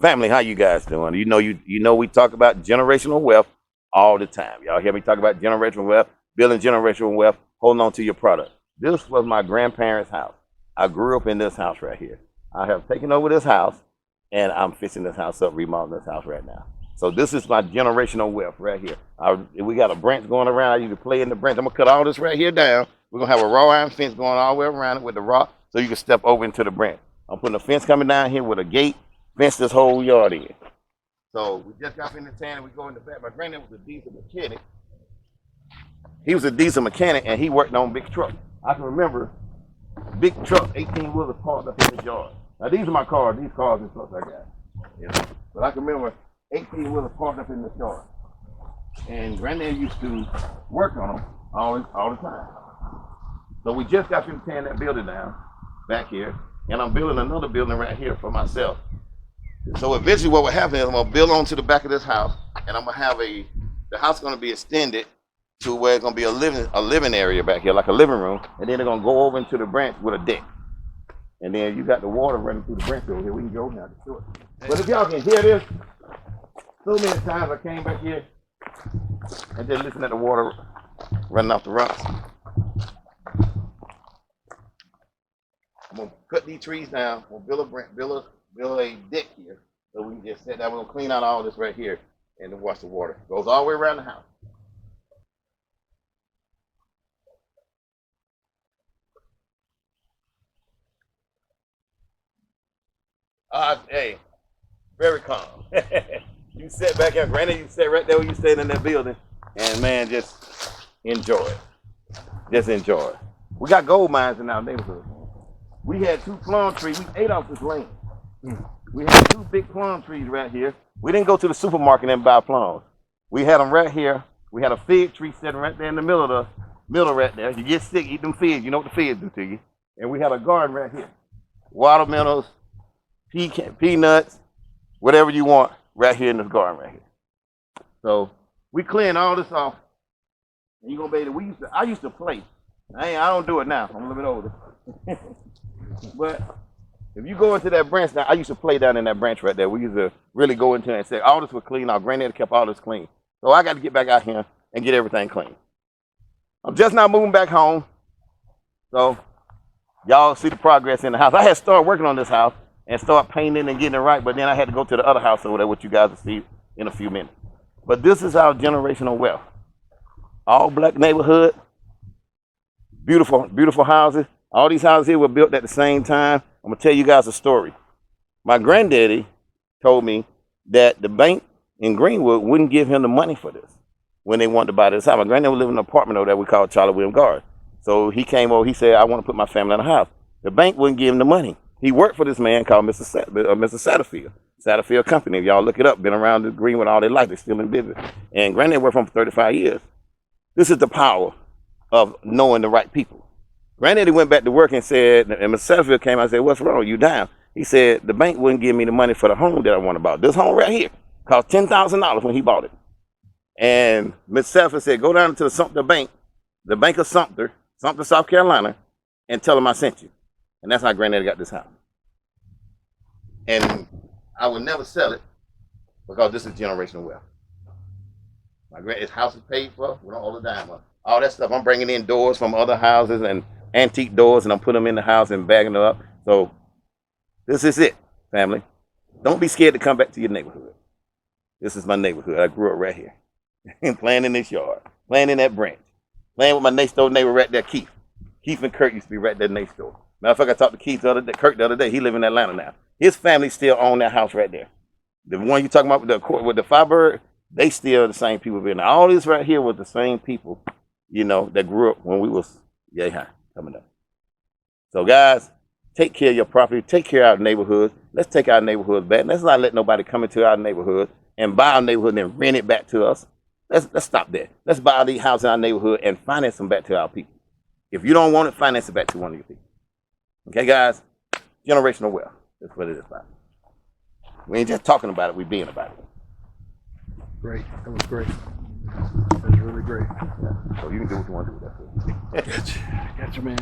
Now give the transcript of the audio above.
Family, how you guys doing? You know we talk about generational wealth all the time. Y'all hear me talk about generational wealth, building generational wealth, holding on to your product. This was my grandparents' house. I grew up in this house right here. I have taken over this house and I'm fixing this house up, remodeling this house right now. So this is my generational wealth right here. We got a branch going around. I used to play in the branch. I'm gonna cut all this right here down. We're gonna have a raw iron fence going all the way around it with the rock so you can step over into the branch. I'm putting a fence coming down here with a gate, fence this whole yard in. So we just got finished tan and we go in the back. My granddad was a diesel mechanic. He was a diesel mechanic and he worked on big trucks. I can remember big truck, 18 wheelers parked up in his yard. Now these are my cars, these cars and trucks I got. Yeah. But I can remember 18 wheelers parked up in this yard. And granddad used to work on them all the time. So we just got finished tearing that building down back here. And I'm building another building right here for myself. So eventually what will happen is I'm gonna build onto the back of this house and I'm gonna have the house gonna be extended to where it's gonna be a living area back here, like a living room, and then they're gonna go over into the branch with a deck. And then you got the water running through the branch over here. We can go now to show it. But if y'all can hear this, so many times I came back here and just listen at the water running off the rocks. I'm gonna cut these trees down. We'll build a deck here, so we can just sit down. We're gonna clean out all this right here and then watch the water. Goes all the way around the house. Hey, very calm. You sit back here, granted you sit right there where you stayed in that building, and man, just enjoy it. Just enjoy it. We got gold mines in our neighborhood. We had 2 plum trees. We ate off this land. We had 2 big plum trees right here. We didn't go to the supermarket and buy plums. We had them right here. We had a fig tree sitting right there in the middle of the middle right there. You get sick, eat them figs. You know what the figs do to you. And we had a garden right here. Watermelons, peanuts, whatever you want right here in this garden right here. So we cleaned all this off. And you're gonna be able to, I used to play. I don't do it now. I'm a little bit older. But if you go into that branch now, I used to play down in that branch right there. We used to really go into it and say, all this was clean. Our granddad kept all this clean. So I got to get back out here and get everything clean. I'm just now moving back home. So y'all see the progress in the house. I had started working on this house and start painting and getting it right, but then I had to go to the other house over there, which you guys will see in a few minutes. But this is our generational wealth. All black neighborhood, beautiful, beautiful houses. All these houses here were built at the same time. I'm gonna tell you guys a story. My granddaddy told me that the bank in Greenwood wouldn't give him the money for this when they wanted to buy this house. My granddad was living in an apartment over there we called Charlie William Garden. So he came over, he said, I want to put my family in a house. The bank wouldn't give him the money. He worked for this man called Mr. Satterfield. Satterfield Company. If y'all look it up, been around the Greenwood all their life, they're still in business. And granddad worked for him for 35 years. This is the power of knowing the right people. Granddaddy went back to work and said, and Mr. Satterfield came out and said, what's wrong? You down? He said, the bank wouldn't give me the money for the home that I want to buy. This home right here cost $10,000 when he bought it. And Mr. Satterfield said, go down to the Sumter Bank, the Bank of Sumter, South Carolina, and tell them I sent you. And that's how Granddaddy got this house. And I would never sell it because this is generational wealth. His house is paid for. We don't owe a dime. All that stuff, I'm bringing in doors from other houses and antique doors, and I'm putting them in the house and bagging them up. So this is it, family. Don't be scared to come back to your neighborhood. This is my neighborhood. I grew up right here. Playing in this yard, playing in that branch, playing with my next door neighbor right there, Keith. Keith and Kurt used to be right there next door. Matter of fact, I talked to Kurt the other day. He live in Atlanta now. His family still own that house right there. The one you talking about with the Firebird, they still the same people being there. All this right here was the same people, you know, that grew up when we was coming up. So guys, take care of your property, take care of our neighborhoods. Let's take our neighborhoods back. Let's not let nobody come into our neighborhood and buy our neighborhood and then rent it back to us. Let's stop that. Let's buy these houses in our neighborhood and finance them back to our people. If you don't want it, finance it back to one of your people. Okay, guys? Generational wealth. That's what it is about. We ain't just talking about it, we being about it. Great. That was great. That was really great. Yeah. So you can do what you want to do with that. Gotcha, man.